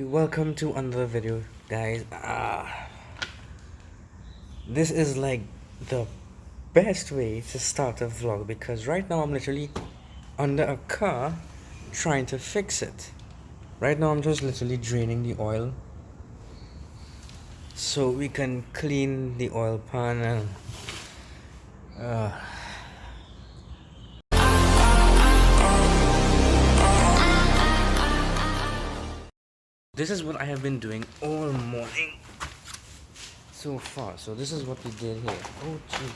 welcome to another video, guys. This is like the best way to start a vlog because right now I'm literally under a car trying to fix it. Right now I'm just literally draining the oil so we can clean the oil pan and uh, this is what I have been doing all morning so far. So this is what we did here. Oh jeez.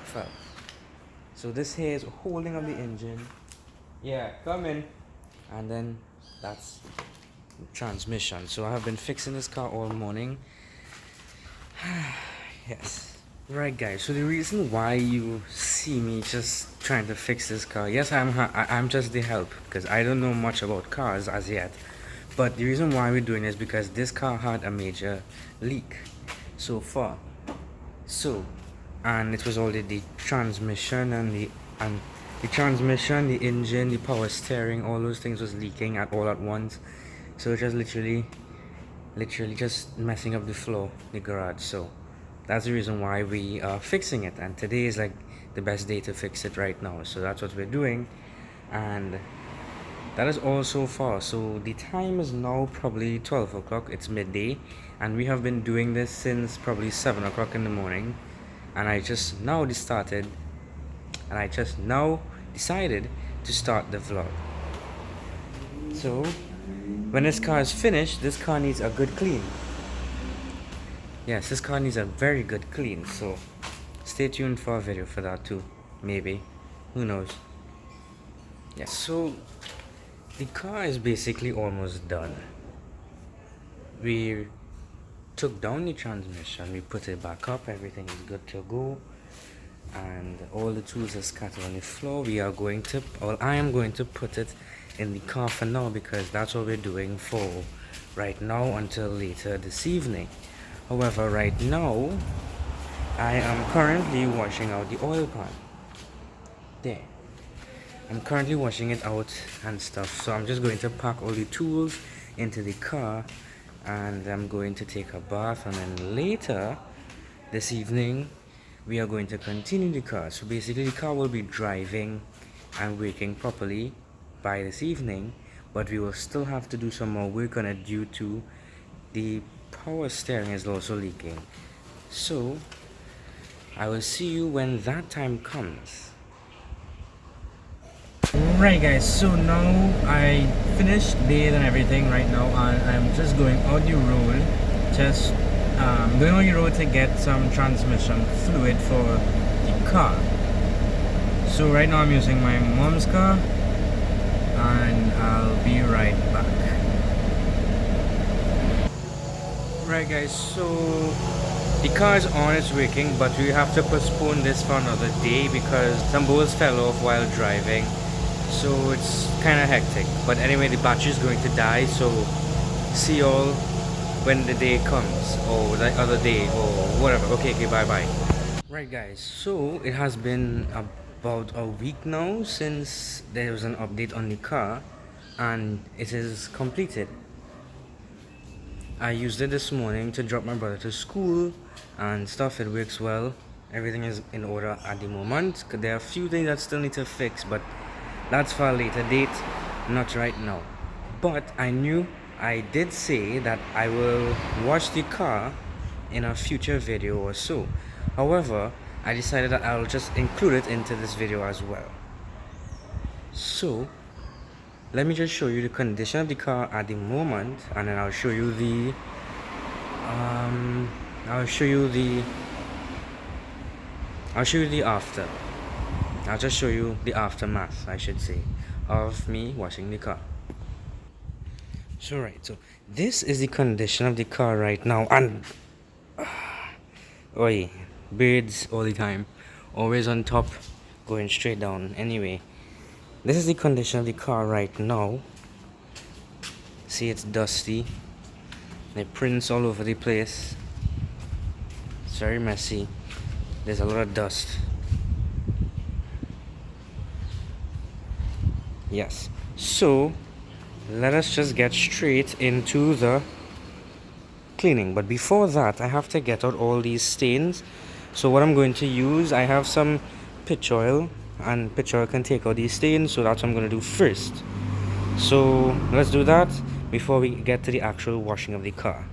Fell. So this here is holding up the engine. Yeah, come in. And then that's transmission. So I have been fixing this car all morning. Yes. Right, guys. So the reason why you see me just trying to fix this car, yes, I'm just the help because I don't know much about cars as yet. But the reason why we're doing this because this car had a major leak so far. So, and it was already the transmission and the transmission, the engine, the power steering, all those things was leaking all at once. So it was literally just messing up the floor, the garage. So that's the reason why we are fixing it. And today is like the best day to fix it right now. So that's what we're doing. And that is all so far. So the time is now probably 12 o'clock. It's midday. And we have been doing this since probably 7 o'clock in the morning. And I just now decided to start the vlog. So when this car is finished, this car needs a good clean. Yes, this car needs a very good clean. So stay tuned for a video for that too. Maybe, who knows. Yes, so the car is basically almost done. We took down the transmission, we put it back up, everything is good to go, and all the tools are scattered on the floor. I am going to put it in the car for now because that's what we're doing for right now until later this evening. However, right now I am currently washing out the oil pan. There, I'm currently washing it out and stuff. So I'm just going to pack all the tools into the car and I'm going to take a bath, and then later this evening we are going to continue the car. So basically the car will be driving and working properly by this evening, but we will still have to do some more work on it due to the power steering is also leaking. So I will see you when that time comes. Right, guys, so now I finished bathe and everything right now, and I'm just going out the road, going on the road to get some transmission fluid for the car. So right now I'm using my mom's car and I'll be right back. Right, guys, so the car is on, it's working, but we have to postpone this for another day because some bolts fell off while driving. So it's kind of hectic, but anyway, the battery is going to die. So see y'all when the day comes, or the other day, or whatever. Okay, bye bye. Right, guys, so it has been about a week now since there was an update on the car, and it is completed. I used it this morning to drop my brother to school and stuff. It works well, everything is in order at the moment. There are a few things that still need to fix, but that's for a later date, not right now. But I did say that I will wash the car in a future video or so. However, I decided that I'll just include it into this video as well. So let me just show you the condition of the car at the moment, and then I'll show you the after. I'll just show you the aftermath, I should say, of me washing the car. So right, so this is the condition of the car right now, and oi, birds all the time, always on top, going straight down. Anyway, this is the condition of the car right now. See, it's dusty, there are prints all over the place, it's very messy, there's a lot of dust. Yes, so let us just get straight into the cleaning. But before that, I have to get out all these stains. So what I'm going to use, I have some pitch oil, and pitch oil can take out these stains, so that's what I'm going to do first. So let's do that before we get to the actual washing of the car.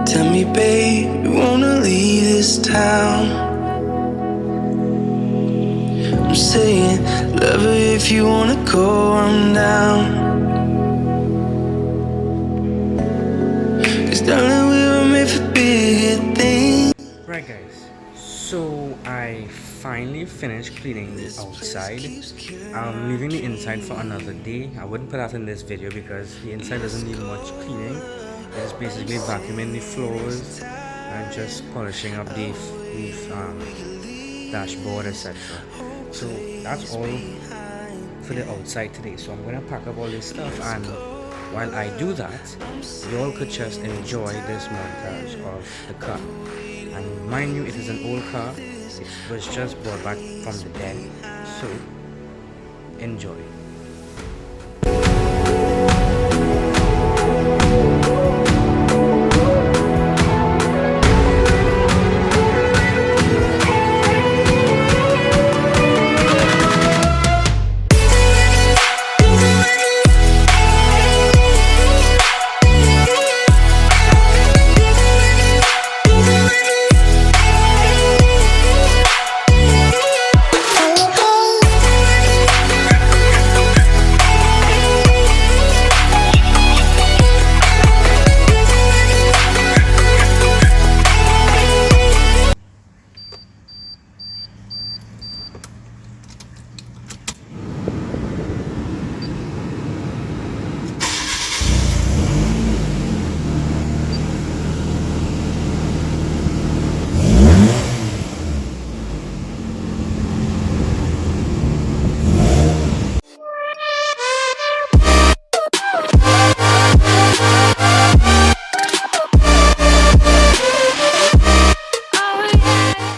Tell me, babe, you wanna leave this town? I'm saying, love her if you wanna go, I'm down. 'Cause darling, we were made for bigger things. Right guys, so I finally finished cleaning the outside. I'm leaving the inside for another day. I wouldn't put that in this video because the inside doesn't need much cleaning. It's basically vacuuming the floors and just polishing up the dashboard, etc. So that's all for the outside today. So I'm gonna pack up all this stuff, and while I do that, you all could just enjoy this montage of the car. And mind you, it is an old car. It was just brought back from the dead. So enjoy.